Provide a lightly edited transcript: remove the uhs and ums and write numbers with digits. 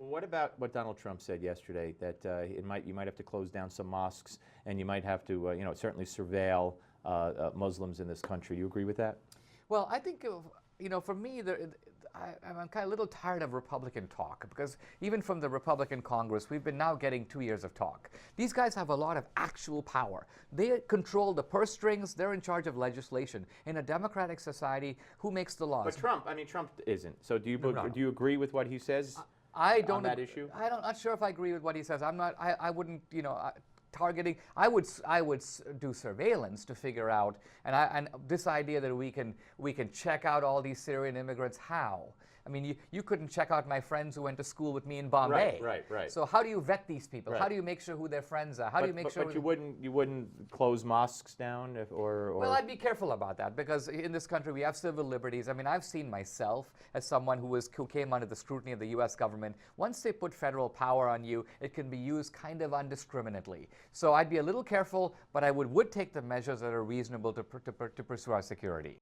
Well, what about what Donald Trump said yesterday, that you might have to close down some mosques, and you might have to, certainly surveil Muslims in this country? You agree with that? Well, I think, for me, I'm kind of a little tired of Republican talk, because even from the Republican Congress, we've been now getting 2 years of talk. These guys have a lot of actual power. They control the purse strings. They're in charge of legislation. In a democratic society, who makes the laws? But Trump isn't. So do you agree with what he says on that issue? I'm not sure if I agree with what he says. I wouldn't, targeting. I would do surveillance to figure out, and this idea that we can check out all these Syrian immigrants. How? I mean, you couldn't check out my friends who went to school with me in Bombay. Right. So how do you vet these people? Right. How do you make sure who their friends are? How do you make sure? But you wouldn't close mosques down, or Well, I'd be careful about that, because in this country we have civil liberties. I mean, I've seen myself as someone who came under the scrutiny of the U.S. government. Once they put federal power on you, it can be used kind of indiscriminately. So I'd be a little careful, but I would take the measures that are reasonable to pursue our security.